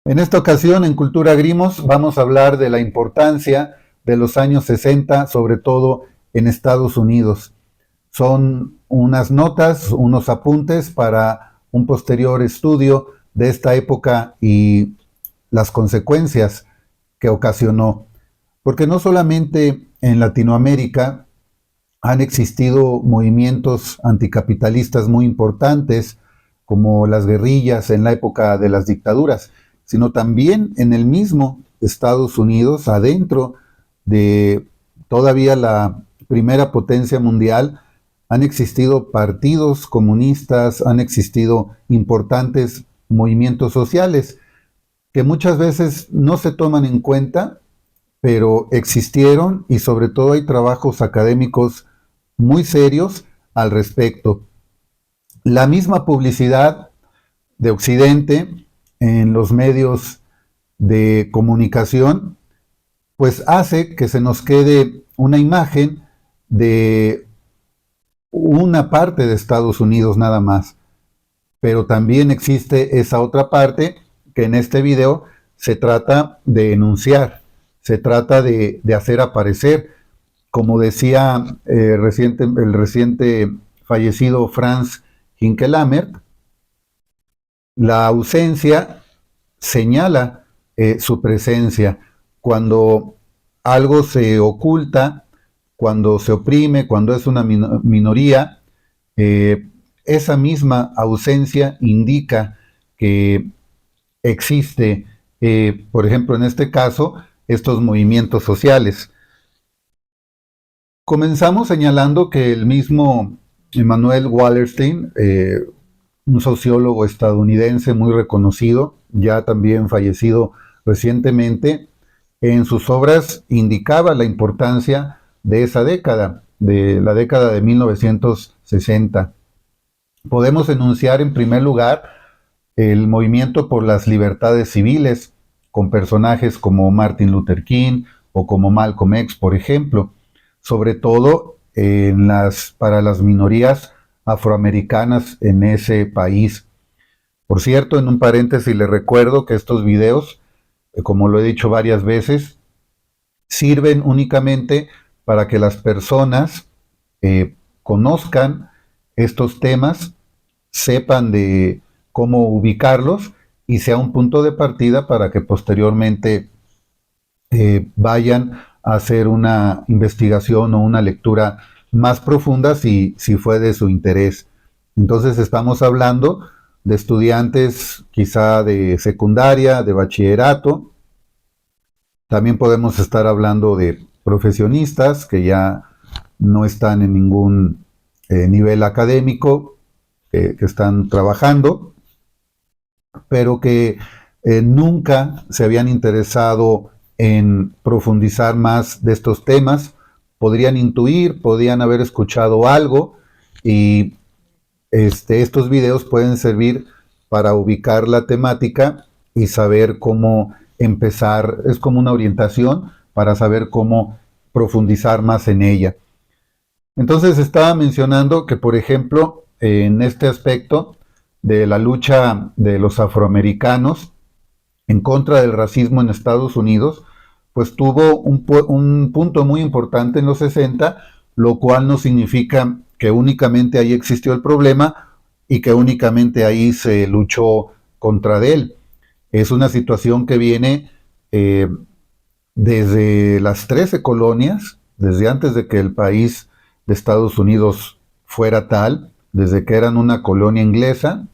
En esta ocasión, en Cultura Grimos, vamos a hablar de la importancia de los años 60, sobre todo en Estados Unidos. Son unas notas, unos apuntes para un posterior estudio de esta época y las consecuencias que ocasionó. Porque no solamente en Latinoamérica han existido movimientos anticapitalistas muy importantes, como las guerrillas en la época de las dictaduras, sino también en el mismo Estados Unidos, adentro de todavía la primera potencia mundial, han existido partidos comunistas, han existido importantes movimientos sociales que muchas veces no se toman en cuenta, pero existieron y sobre todo hay trabajos académicos muy serios al respecto. La misma publicidad de Occidente en los medios de comunicación, pues hace que se nos quede una imagen de una parte de Estados Unidos nada más. Pero también existe esa otra parte que en este video se trata de enunciar, se trata de hacer aparecer. Como decía el reciente fallecido Franz Hinkelamer, la ausencia señala su presencia. Cuando algo se oculta, cuando se oprime, cuando es una minoría, esa misma ausencia indica que existe, por ejemplo, en este caso, estos movimientos sociales. Comenzamos señalando que el mismo Emanuel Wallerstein, un sociólogo estadounidense muy reconocido, ya también fallecido recientemente, en sus obras indicaba la importancia de esa década, de la década de 1960. Podemos enunciar en primer lugar el movimiento por las libertades civiles, con personajes como Martin Luther King o como Malcolm X, por ejemplo, sobre todo para las minorías afroamericanas en ese país. Por cierto, en un paréntesis les recuerdo que estos videos, como lo he dicho varias veces, sirven únicamente para que las personas conozcan estos temas, sepan de cómo ubicarlos y sea un punto de partida para que posteriormente vayan a hacer una investigación o una lectura más profunda si fue de su interés. Entonces estamos hablando de estudiantes quizá de secundaria, de bachillerato. También podemos estar hablando de profesionistas que ya no están en ningún nivel académico, que están trabajando, pero que nunca se habían interesado en profundizar más de estos temas. Podrían intuir, podían haber escuchado algo y estos videos pueden servir para ubicar la temática y saber cómo empezar. Es como una orientación para saber cómo profundizar más en ella. Entonces estaba mencionando que, por ejemplo, en este aspecto de la lucha de los afroamericanos en contra del racismo en Estados Unidos, pues tuvo un punto muy importante en los 60, lo cual no significa que únicamente ahí existió el problema y que únicamente ahí se luchó contra él. Es una situación que viene desde las 13 colonias, desde antes de que el país de Estados Unidos fuera tal, desde que eran una colonia inglesa,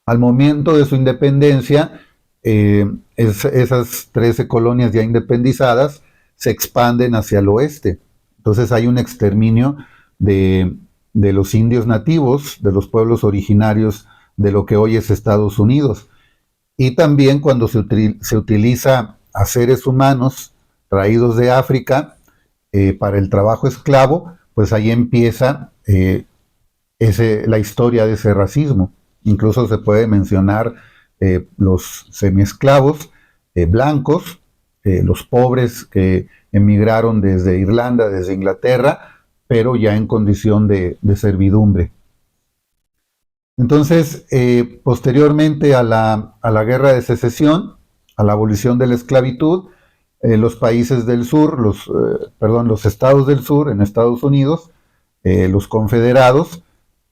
al momento de su independencia, esas 13 colonias ya independizadas se expanden hacia el oeste. Entonces hay un exterminio de los indios nativos, de los pueblos originarios de lo que hoy es Estados Unidos. Y también cuando se utiliza a seres humanos traídos de África para el trabajo esclavo, pues ahí empieza la historia de ese racismo. Incluso se puede mencionar los semiesclavos blancos, los pobres que emigraron desde Irlanda, desde Inglaterra, pero ya en condición de servidumbre. Entonces, posteriormente a la guerra de secesión, a la abolición de la esclavitud, los países del sur, los estados del sur en Estados Unidos, los confederados,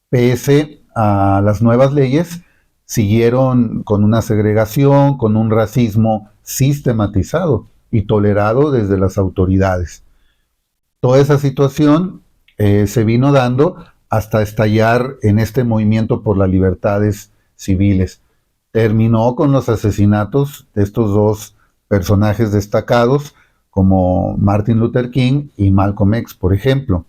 pese a las nuevas leyes, siguieron con una segregación, con un racismo sistematizado y tolerado desde las autoridades. Toda esa situación se vino dando hasta estallar en este movimiento por las libertades civiles. Terminó con los asesinatos de estos dos personajes destacados como Martin Luther King y Malcolm X, por ejemplo.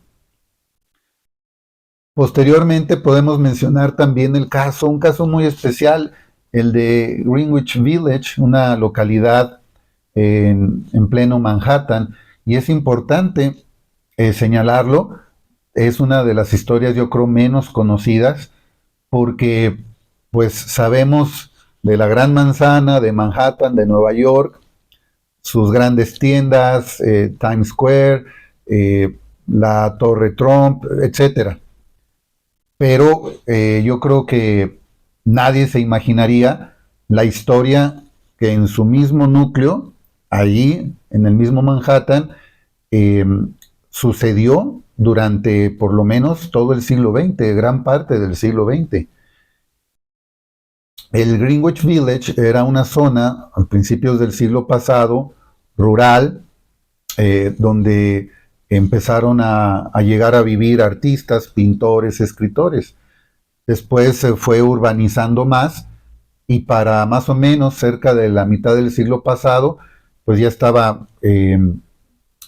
Posteriormente podemos mencionar también un caso muy especial, el de Greenwich Village, una localidad en pleno Manhattan, y es importante señalarlo, es una de las historias yo creo menos conocidas, porque pues sabemos de la Gran Manzana, de Manhattan, de Nueva York, sus grandes tiendas, Times Square, la Torre Trump, etcétera. Pero yo creo que nadie se imaginaría la historia que en su mismo núcleo, allí en el mismo Manhattan, eh, sucedió durante por lo menos todo el siglo XX, gran parte del siglo XX. El Greenwich Village era una zona a principios del siglo pasado, rural, donde empezaron a llegar a vivir artistas, pintores, escritores. Después se fue urbanizando más y para más o menos cerca de la mitad del siglo pasado, pues ya estaba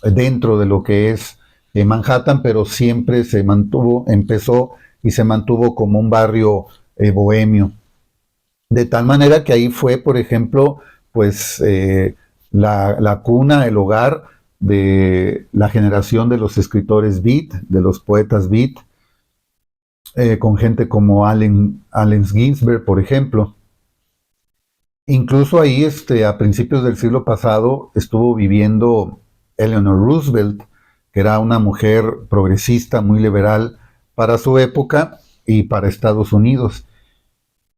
dentro de lo que es Manhattan, pero siempre se mantuvo, empezó y se mantuvo como un barrio bohemio. De tal manera que ahí fue, por ejemplo, pues la cuna, el hogar de la generación de los escritores beat, de los poetas beat, con gente como Allen Ginsberg, por ejemplo. Incluso ahí, a principios del siglo pasado, estuvo viviendo Eleanor Roosevelt, que era una mujer progresista, muy liberal para su época y para Estados Unidos.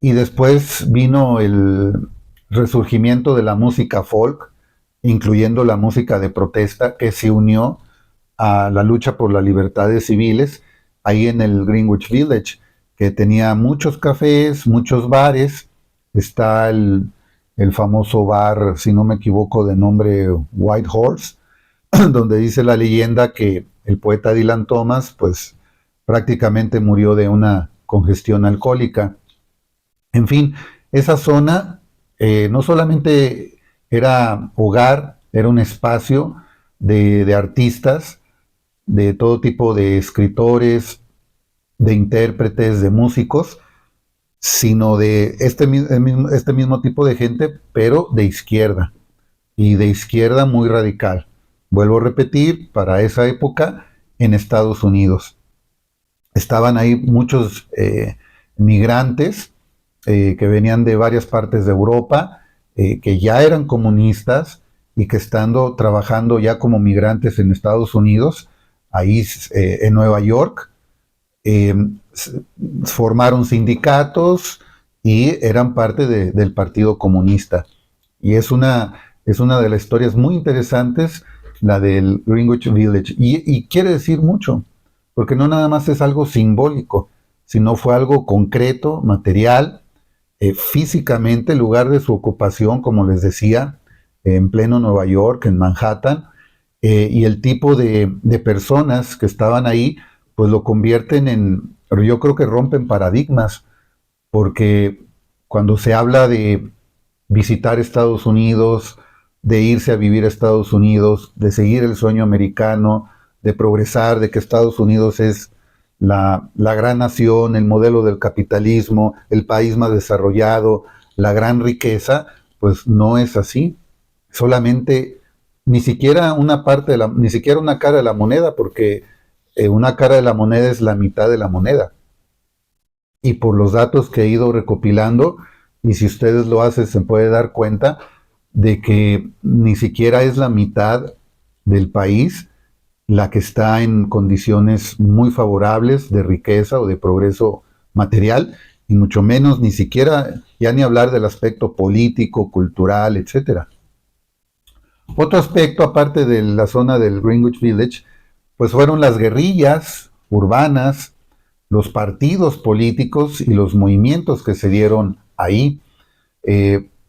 Y después vino el resurgimiento de la música folk, incluyendo la música de protesta, que se unió a la lucha por las libertades civiles, ahí en el Greenwich Village, que tenía muchos cafés, muchos bares. Está el famoso bar, si no me equivoco, de nombre White Horse, donde dice la leyenda que el poeta Dylan Thomas, pues prácticamente murió de una congestión alcohólica. En fin, esa zona no solamente era hogar, era un espacio de artistas, de todo tipo de escritores, de intérpretes, de músicos, sino de este mismo tipo de gente, pero de izquierda, y de izquierda muy radical. Vuelvo a repetir, para esa época en Estados Unidos. Estaban ahí muchos migrantes que venían de varias partes de Europa, que ya eran comunistas y que estando trabajando ya como migrantes en Estados Unidos, ahí en Nueva York, eh, formaron sindicatos y eran parte del Partido Comunista. Y es una de las historias muy interesantes, la del Greenwich Village. Y quiere decir mucho, porque no nada más es algo simbólico, sino fue algo concreto, material, físicamente, el lugar de su ocupación, como les decía, en pleno Nueva York, en Manhattan, y el tipo de personas que estaban ahí, pues lo convierten yo creo que rompen paradigmas, porque cuando se habla de visitar Estados Unidos, de irse a vivir a Estados Unidos, de seguir el sueño americano, de progresar, de que Estados Unidos es la gran nación, el modelo del capitalismo, el país más desarrollado, la gran riqueza, pues no es así. Solamente ni siquiera una ni siquiera una cara de la moneda, porque una cara de la moneda es la mitad de la moneda. Y por los datos que he ido recopilando, y si ustedes lo hacen, se puede dar cuenta de que ni siquiera es la mitad del país la que está en condiciones muy favorables de riqueza o de progreso material, y mucho menos ni siquiera, ya ni hablar del aspecto político, cultural, etcétera. Otro aspecto, aparte de la zona del Greenwich Village, pues fueron las guerrillas urbanas, los partidos políticos y los movimientos que se dieron ahí.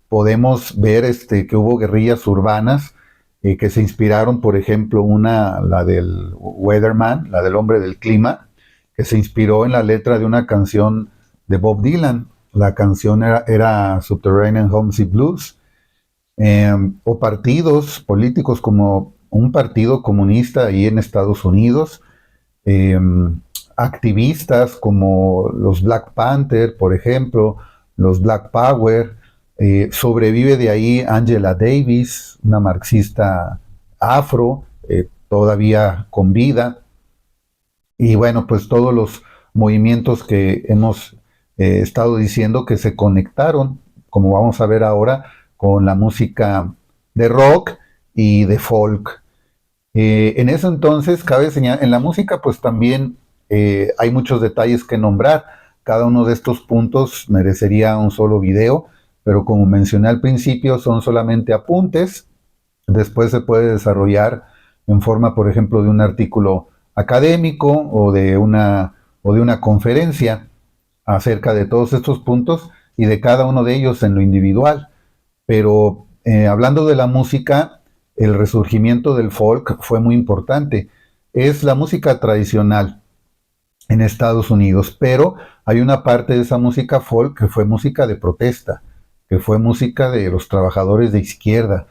Podemos ver que hubo guerrillas urbanas que se inspiraron, por ejemplo, la del Weatherman, la del hombre del clima, que se inspiró en la letra de una canción de Bob Dylan. La canción era Subterranean Homesick Blues. O partidos políticos como un partido comunista ahí en Estados Unidos, eh, activistas como los Black Panther, por ejemplo, los Black Power. Sobrevive de ahí Angela Davis, una marxista afro, todavía con vida. Y bueno, pues todos los movimientos que hemos estado diciendo que se conectaron, como vamos a ver ahora, con la música de rock y de folk. En ese entonces, cabe señalar, en la música pues también hay muchos detalles que nombrar. Cada uno de estos puntos merecería un solo video, pero como mencioné al principio, son solamente apuntes. Después se puede desarrollar en forma, por ejemplo, de un artículo académico o de una conferencia acerca de todos estos puntos y de cada uno de ellos en lo individual. Pero hablando de la música, el resurgimiento del folk fue muy importante. Es la música tradicional en Estados Unidos, pero hay una parte de esa música folk que fue música de protesta, que fue música de los trabajadores de izquierda.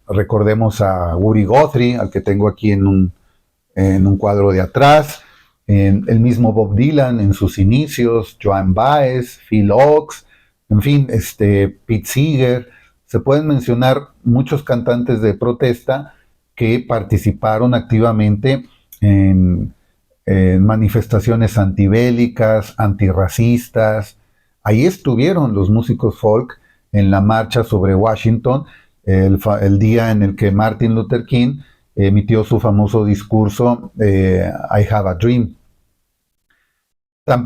Recordemos a Woody Guthrie, al que tengo aquí en un cuadro de atrás, el mismo Bob Dylan en sus inicios, Joan Baez, Phil Ochs, en fin, Pete Seeger. Se pueden mencionar muchos cantantes de protesta que participaron activamente en manifestaciones antibélicas, antirracistas. Ahí estuvieron los músicos folk en la marcha sobre Washington, el día en el que Martin Luther King emitió su famoso discurso I Have a Dream.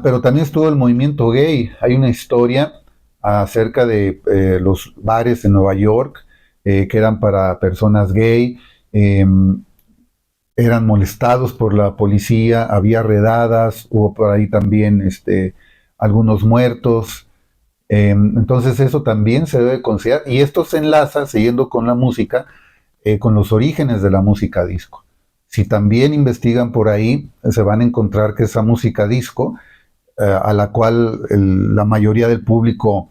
Pero también estuvo el movimiento gay. Hay una historia acerca de los bares en Nueva York que eran para personas gay. Eran molestados por la policía, había redadas, hubo por ahí también algunos muertos. Entonces eso también se debe considerar, y esto se enlaza, siguiendo con la música, con los orígenes de la música disco. Si también investigan por ahí, se van a encontrar que esa música disco, a la cual la mayoría del público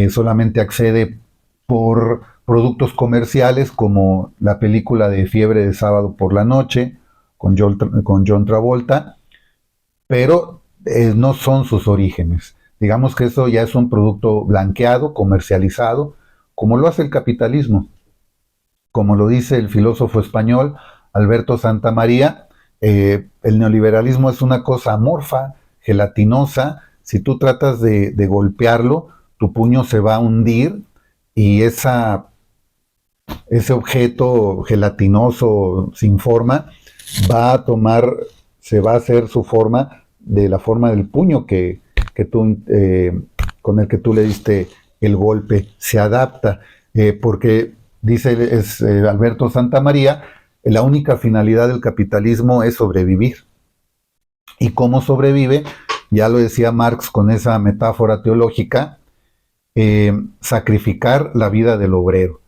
solamente accede por productos comerciales, como la película de Fiebre de Sábado por la Noche, con John Travolta, pero no son sus orígenes. Digamos que eso ya es un producto blanqueado, comercializado, como lo hace el capitalismo. Como lo dice el filósofo español Alberto Santamaría, el neoliberalismo es una cosa amorfa, gelatinosa. Si tú tratas de golpearlo, tu puño se va a hundir y ese objeto gelatinoso sin forma se va a hacer su forma de la forma del puño con el que tú le diste el golpe. Se adapta, porque dice Alberto Santamaría, la única finalidad del capitalismo es sobrevivir. ¿Y cómo sobrevive? Ya lo decía Marx con esa metáfora teológica, sacrificar la vida del obrero.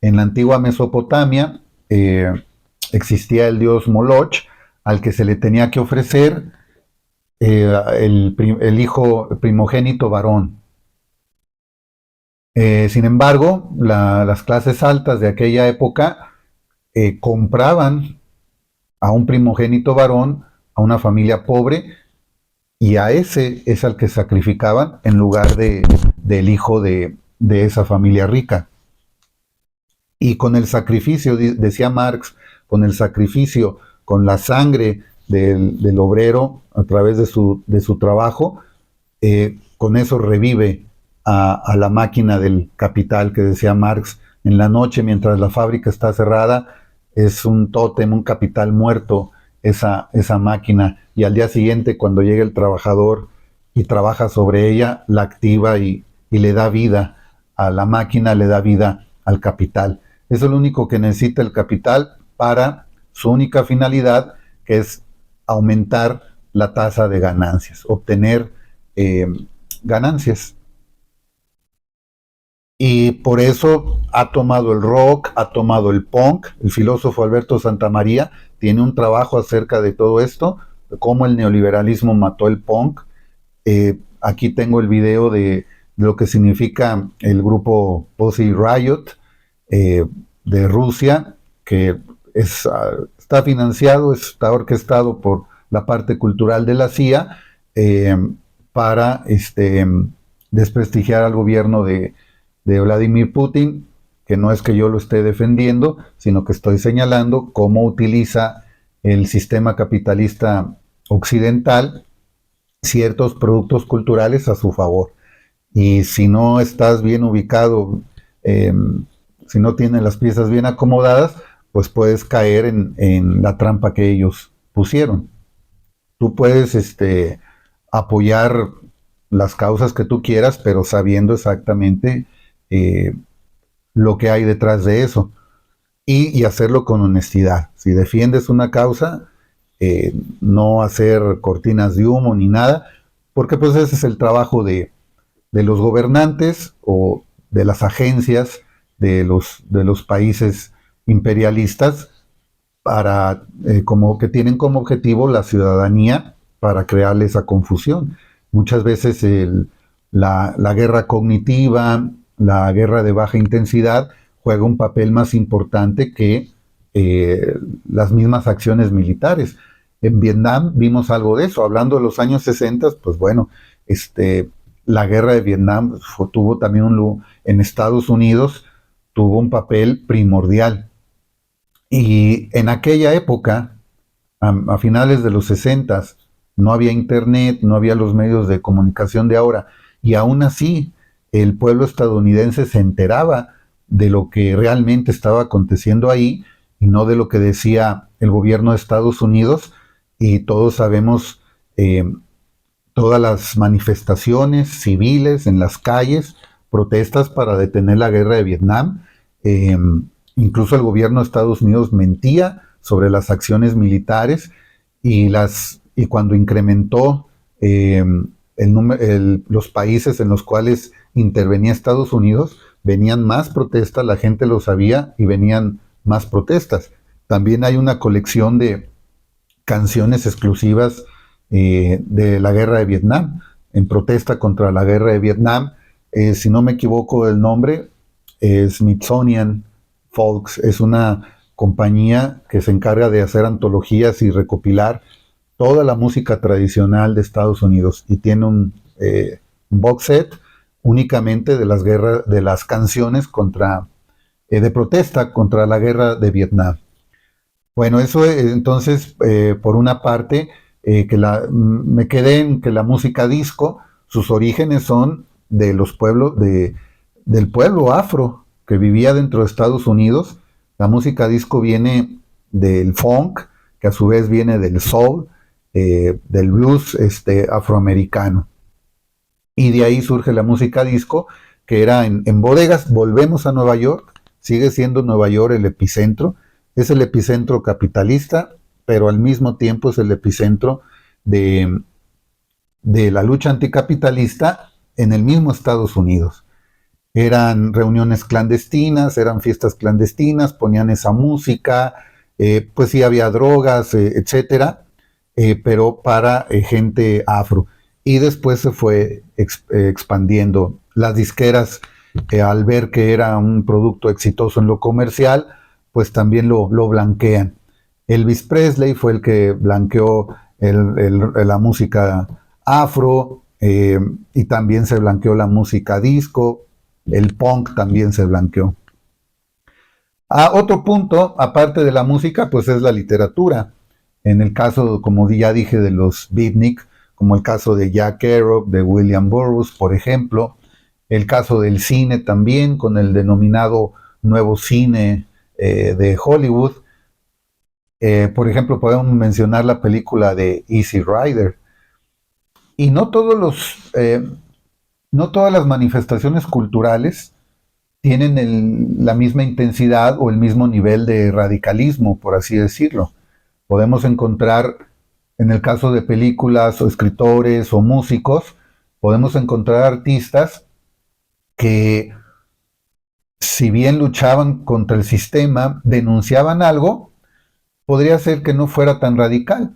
En la antigua Mesopotamia existía el dios Moloch, al que se le tenía que ofrecer el hijo primogénito varón. Sin embargo, las clases altas de aquella época compraban a un primogénito varón, a una familia pobre, y a ese es al que sacrificaban en lugar del hijo de esa familia rica. Y con el sacrificio, decía Marx, con el sacrificio, con la sangre del obrero a través de su trabajo, con eso revive a la máquina del capital que decía Marx. En la noche, mientras la fábrica está cerrada, es un tótem, un capital muerto, esa máquina. Y al día siguiente, cuando llega el trabajador y trabaja sobre ella, la activa y le da vida a la máquina, le da vida al capital. Eso es lo único que necesita el capital para su única finalidad, que es aumentar la tasa de ganancias, obtener ganancias. Y por eso ha tomado el rock, ha tomado el punk. El filósofo Alberto Santamaría tiene un trabajo acerca de todo esto, de cómo el neoliberalismo mató el punk. Aquí tengo el video de lo que significa el grupo Pussy Riot de Rusia, que está financiado, está orquestado por la parte cultural de la CIA para desprestigiar al gobierno de Vladimir Putin, que no es que yo lo esté defendiendo, sino que estoy señalando cómo utiliza el sistema capitalista occidental ciertos productos culturales a su favor. Y si no estás bien ubicado, si no tienes las piezas bien acomodadas, pues puedes caer en la trampa que ellos pusieron. Tú puedes apoyar las causas que tú quieras, pero sabiendo exactamente lo que hay detrás de eso y hacerlo con honestidad. Si defiendes una causa, no hacer cortinas de humo ni nada, porque pues ese es el trabajo de los gobernantes o de las agencias de los países imperialistas para como que tienen como objetivo la ciudadanía para crearle esa confusión. Muchas veces la guerra cognitiva, la guerra de baja intensidad juega un papel más importante que las mismas acciones militares. En Vietnam vimos algo de eso. Hablando de los años 60, pues bueno, la guerra de Vietnam tuvo también en Estados Unidos tuvo un papel primordial. Y en aquella época, a finales de los 60, no había internet, no había los medios de comunicación de ahora, y aún así el pueblo estadounidense se enteraba de lo que realmente estaba aconteciendo ahí y no de lo que decía el gobierno de Estados Unidos, y todos sabemos todas las manifestaciones civiles en las calles, protestas para detener la guerra de Vietnam. Incluso el gobierno de Estados Unidos mentía sobre las acciones militares y cuando incrementó los países en los cuales intervenía Estados Unidos, venían más protestas, la gente lo sabía y venían más protestas. También hay una colección de canciones exclusivas de la guerra de Vietnam, en protesta contra la guerra de Vietnam. Si no me equivoco el nombre, Smithsonian Folks es una compañía que se encarga de hacer antologías y recopilar toda la música tradicional de Estados Unidos, y tiene un box set únicamente de las canciones de protesta contra la guerra de Vietnam. Bueno, eso entonces, por una parte, me quedé en que la música disco, sus orígenes son de los pueblos, del pueblo afro que vivía dentro de Estados Unidos. La música disco viene del funk, que a su vez viene del soul, del blues afroamericano. Y de ahí surge la música disco, que era en bodegas. Volvemos a Nueva York, sigue siendo Nueva York el epicentro, es el epicentro capitalista, pero al mismo tiempo es el epicentro de la lucha anticapitalista en el mismo Estados Unidos. Eran reuniones clandestinas, eran fiestas clandestinas, ponían esa música, pues sí había drogas, etcétera, pero para gente afro. Y después se fue expandiendo. Las disqueras, al ver que era un producto exitoso en lo comercial, pues también lo blanquean. Elvis Presley fue el que blanqueó la música afro, y también se blanqueó la música disco, el punk también se blanqueó. Otro punto, aparte de la música, pues es la literatura. En el caso, como ya dije, de los beatnik, como el caso de Jack Kerouac, de William Burroughs, por ejemplo, el caso del cine también, con el denominado nuevo cine de Hollywood. Por ejemplo, podemos mencionar la película de Easy Rider. Y no todas las manifestaciones culturales tienen la misma intensidad o el mismo nivel de radicalismo, por así decirlo. Podemos encontrar, en el caso de películas o escritores o músicos, podemos encontrar artistas que, si bien luchaban contra el sistema, denunciaban algo, podría ser que no fuera tan radical.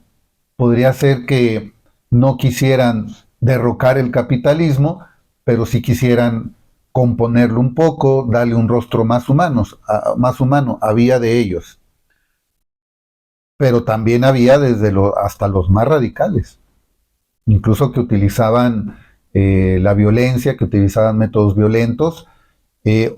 Podría ser que no quisieran derrocar el capitalismo, pero sí quisieran componerlo un poco, darle un rostro más humano. Había de ellos. Pero también había hasta los más radicales, incluso que utilizaban la violencia, que utilizaban métodos violentos,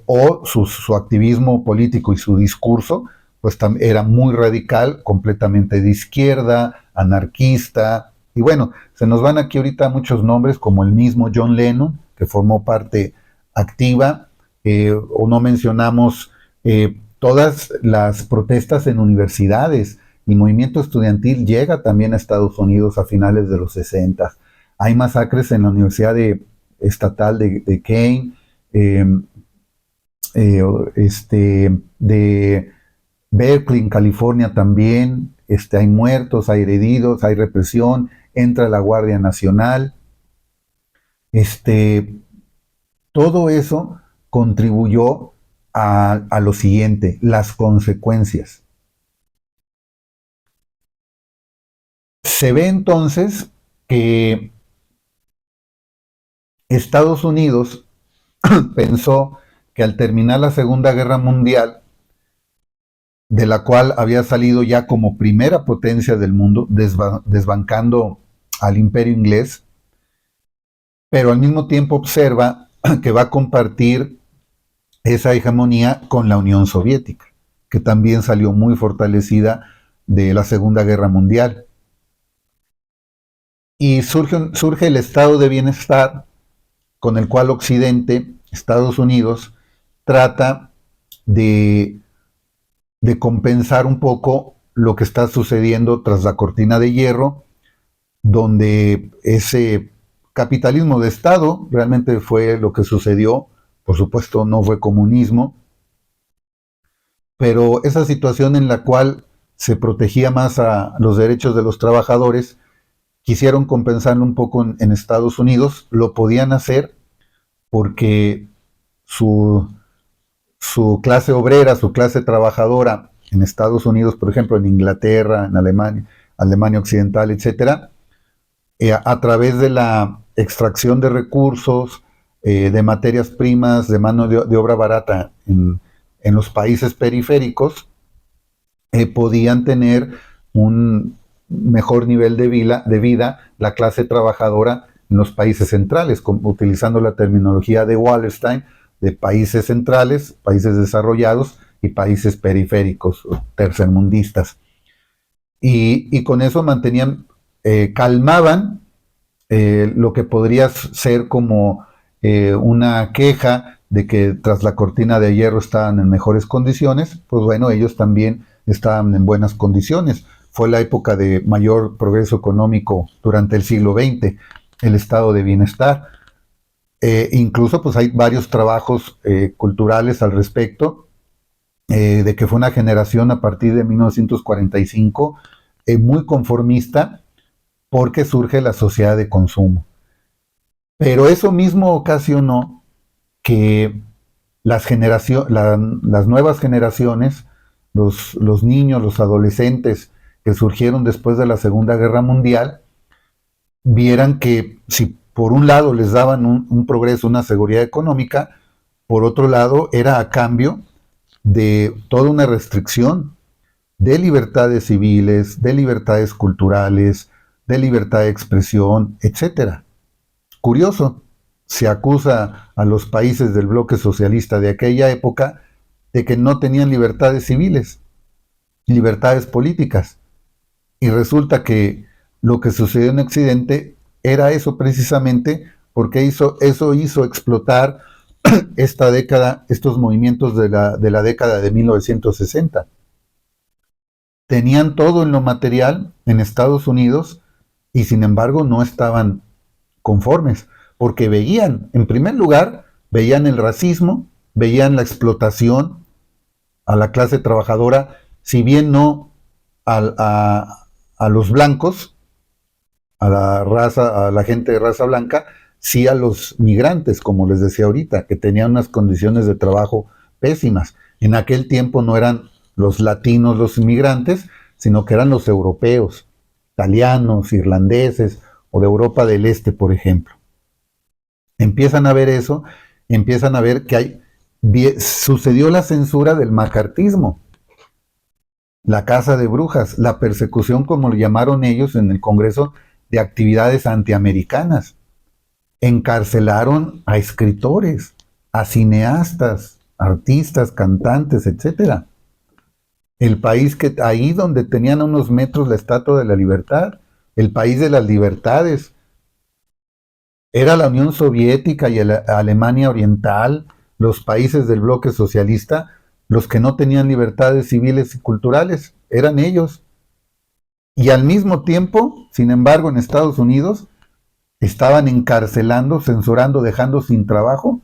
o su activismo político y su discurso, pues era muy radical, completamente de izquierda, anarquista. Y bueno, se nos van aquí ahorita muchos nombres, como el mismo John Lennon, que formó parte activa, o no mencionamos todas las protestas en universidades. El movimiento estudiantil llega también a Estados Unidos a finales de los 60. Hay masacres en la Universidad Estatal de Kane, eh, de Berkeley, en California también. Hay muertos, hay heridos, hay represión, entra la Guardia Nacional. Todo eso contribuyó a lo siguiente, las consecuencias. Se ve entonces que Estados Unidos pensó que al terminar la Segunda Guerra Mundial, de la cual había salido ya como primera potencia del mundo, desbancando al imperio inglés, pero al mismo tiempo observa que va a compartir esa hegemonía con la Unión Soviética, que también salió muy fortalecida de la Segunda Guerra Mundial. Y surge el estado de bienestar con el cual Occidente, Estados Unidos, trata de compensar un poco lo que está sucediendo tras la cortina de hierro, donde ese capitalismo de Estado realmente fue lo que sucedió. Por supuesto, no fue comunismo, pero esa situación en la cual se protegía más a los derechos de los trabajadores, quisieron compensarlo un poco en Estados Unidos. Lo podían hacer porque su clase obrera, su clase trabajadora en Estados Unidos, por ejemplo, en Inglaterra, en Alemania, Alemania Occidental, etcétera, a través de la extracción de recursos, de materias primas, de mano de obra barata en los países periféricos, podían tener un mejor nivel de vida la clase trabajadora en los países centrales, utilizando la terminología de Wallerstein, de países centrales, países desarrollados y países periféricos, tercermundistas. Y con eso mantenían, calmaban lo que podría ser como una queja de que tras la cortina de hierro estaban en mejores condiciones. Pues bueno, ellos también estaban en buenas condiciones. Fue la época de mayor progreso económico durante el siglo XX, el estado de bienestar. Incluso pues hay varios trabajos culturales al respecto, de que fue una generación a partir de 1945 muy conformista, porque surge la sociedad de consumo. Pero eso mismo ocasionó que las nuevas generaciones, los niños, los adolescentes que surgieron después de la Segunda Guerra Mundial, vieran que si por un lado les daban un progreso, una seguridad económica, por otro lado era a cambio de toda una restricción de libertades civiles, de libertades culturales, de libertad de expresión, etcétera. Curioso, se acusa a los países del bloque socialista de aquella época de que no tenían libertades civiles, libertades políticas. Y resulta que lo que sucedió en Occidente era eso precisamente, porque eso hizo explotar esta década, estos movimientos de la década de 1960. Tenían todo en lo material en Estados Unidos y sin embargo no estaban conformes, porque veían, en primer lugar, veían el racismo, veían la explotación a la clase trabajadora, si bien no a los blancos, a la raza, a la gente de raza blanca, sí a los migrantes, como les decía ahorita, que tenían unas condiciones de trabajo pésimas. En aquel tiempo no eran los latinos los inmigrantes, sino que eran los europeos, italianos, irlandeses o de Europa del Este, por ejemplo. Empiezan a ver eso, empiezan a ver que sucedió la censura del macartismo, la caza de brujas, la persecución, como lo llamaron ellos en el Congreso, de actividades antiamericanas. Encarcelaron a escritores, a cineastas, artistas, cantantes, etcétera. El país que ahí donde tenían a unos metros la Estatua de la Libertad, el país de las libertades, era la Unión Soviética y la Alemania Oriental, los países del bloque socialista, los que no tenían libertades civiles y culturales, eran ellos. Y al mismo tiempo, sin embargo, en Estados Unidos, estaban encarcelando, censurando, dejando sin trabajo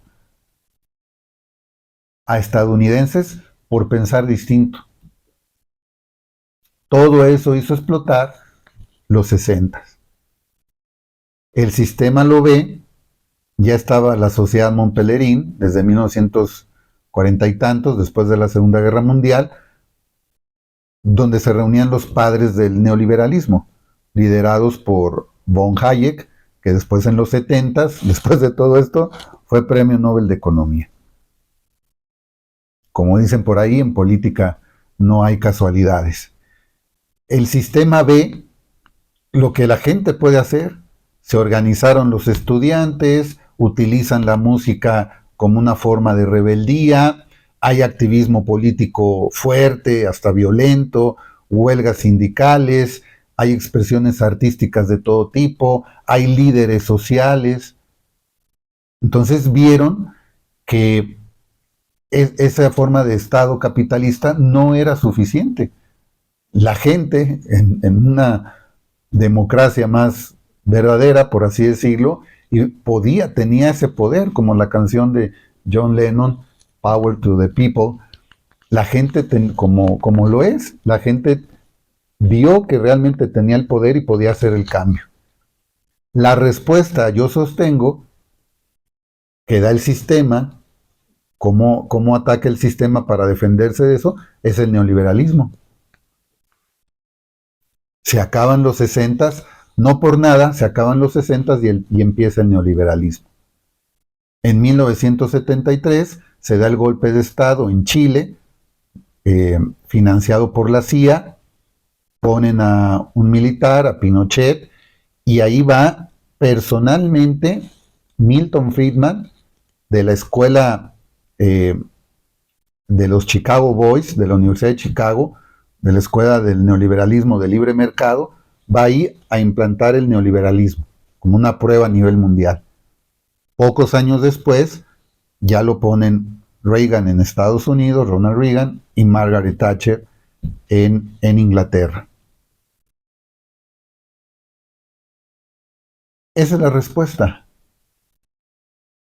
a estadounidenses por pensar distinto. Todo eso hizo explotar los 60. El sistema lo ve, ya estaba la Sociedad Montpellerin desde 1940 y tantos, después de la Segunda Guerra Mundial, donde se reunían los padres del neoliberalismo, liderados por von Hayek, que después en los 70, después de todo esto, fue Premio Nobel de Economía. Como dicen por ahí, en política no hay casualidades. El sistema ve lo que la gente puede hacer. Se organizaron los estudiantes, utilizan la música como una forma de rebeldía, hay activismo político fuerte, hasta violento, huelgas sindicales, hay expresiones artísticas de todo tipo, hay líderes sociales. Entonces vieron que esa forma de Estado capitalista no era suficiente. La gente, en una democracia más verdadera, por así decirlo, y tenía ese poder, como la canción de John Lennon, Power to the People. La gente, como lo es, la gente vio que realmente tenía el poder y podía hacer el cambio. La respuesta, yo sostengo, que da el sistema, cómo ataca el sistema para defenderse de eso, es el neoliberalismo. Se acaban los 60, no por nada, se acaban los 60 y empieza el neoliberalismo. En 1973 se da el golpe de Estado en Chile, financiado por la CIA, ponen a un militar, a Pinochet, y ahí va personalmente Milton Friedman, de la escuela de los Chicago Boys, de la Universidad de Chicago, de la escuela del neoliberalismo de libre mercado, va ahí a implantar el neoliberalismo como una prueba a nivel mundial. Pocos años después ya lo ponen Reagan en Estados Unidos, Ronald Reagan, y Margaret Thatcher en Inglaterra. Esa es la respuesta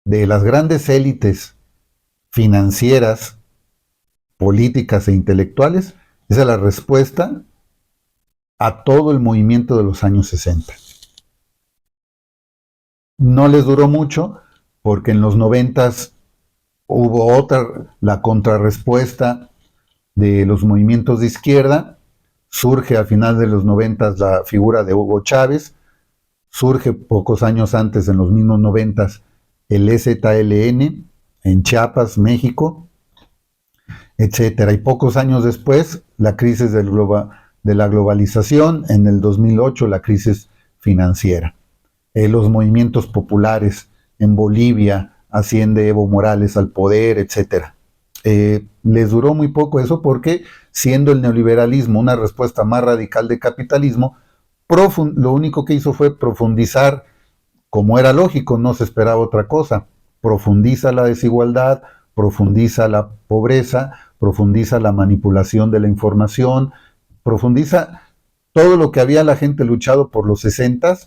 de las grandes élites financieras, políticas e intelectuales. Esa es la respuesta a todo el movimiento de los años 60. No les duró mucho, porque en los 90 hubo la contrarrespuesta de los movimientos de izquierda. Surge a final de los 90 la figura de Hugo Chávez. Surge pocos años antes, en los mismos 90, el EZLN en Chiapas, México, etcétera. Y pocos años después, la crisis de la globalización, en el 2008 la crisis financiera. Los movimientos populares en Bolivia, asciende Evo Morales al poder, etcétera. Les duró muy poco eso, porque siendo el neoliberalismo una respuesta más radical de capitalismo, lo único que hizo fue profundizar, como era lógico, no se esperaba otra cosa. Profundiza la desigualdad, profundiza la pobreza, profundiza la manipulación de la información, profundiza todo lo que había la gente luchado por los 60,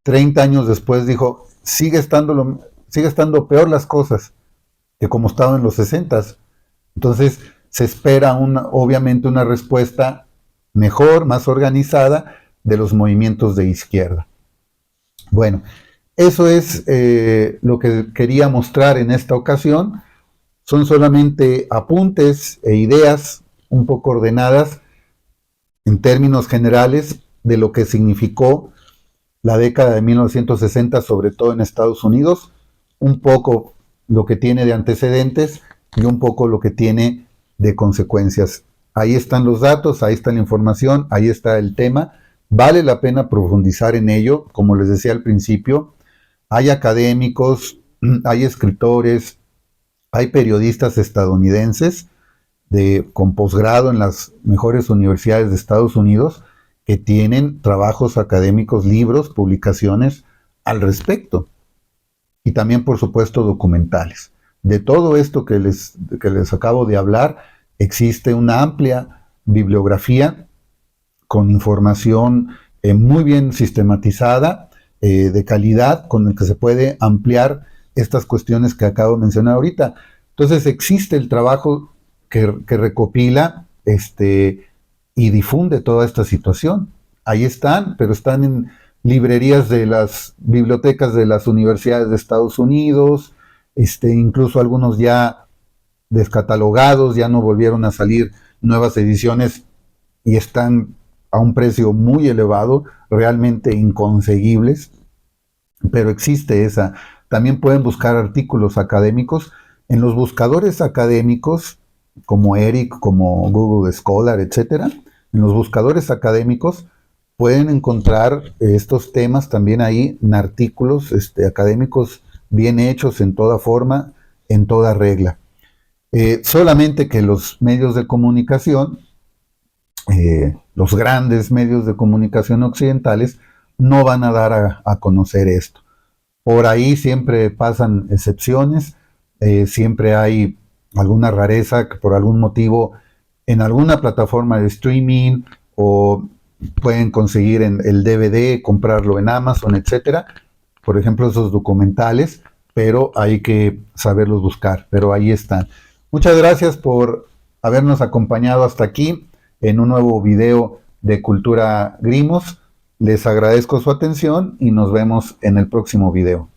30 años después dijo, sigue estando peor las cosas que como estaban en los 60. Entonces se espera obviamente una respuesta mejor, más organizada de los movimientos de izquierda. Bueno, eso es lo que quería mostrar en esta ocasión. Son solamente apuntes e ideas un poco ordenadas en términos generales de lo que significó la década de 1960, sobre todo en Estados Unidos, un poco lo que tiene de antecedentes y un poco lo que tiene de consecuencias. Ahí están los datos, ahí está la información, ahí está el tema. Vale la pena profundizar en ello, como les decía al principio. Hay académicos, hay escritores, hay periodistas estadounidenses con posgrado en las mejores universidades de Estados Unidos que tienen trabajos académicos, libros, publicaciones al respecto. Y también, por supuesto, documentales. De todo esto que les acabo de hablar, existe una amplia bibliografía con información muy bien sistematizada, de calidad, con el que se puede ampliar estas cuestiones que acabo de mencionar ahorita. Entonces existe el trabajo que recopila y difunde toda esta situación. Ahí están, pero están en librerías de las bibliotecas de las universidades de Estados Unidos, incluso algunos ya descatalogados, ya no volvieron a salir nuevas ediciones y están a un precio muy elevado, realmente inconseguibles, pero existe esa. También pueden buscar artículos académicos en los buscadores académicos como ERIC, como Google Scholar, etcétera. En los buscadores académicos pueden encontrar estos temas también ahí en artículos académicos bien hechos en toda forma, en toda regla. Solamente que los medios de comunicación, los grandes medios de comunicación occidentales, no van a dar a conocer esto. Por ahí siempre pasan excepciones, siempre hay alguna rareza que por algún motivo en alguna plataforma de streaming o pueden conseguir en el DVD, comprarlo en Amazon, etcétera. Por ejemplo, esos documentales, pero hay que saberlos buscar, pero ahí están. Muchas gracias por habernos acompañado hasta aquí en un nuevo video de Cultura Grimos. Les agradezco su atención y nos vemos en el próximo video.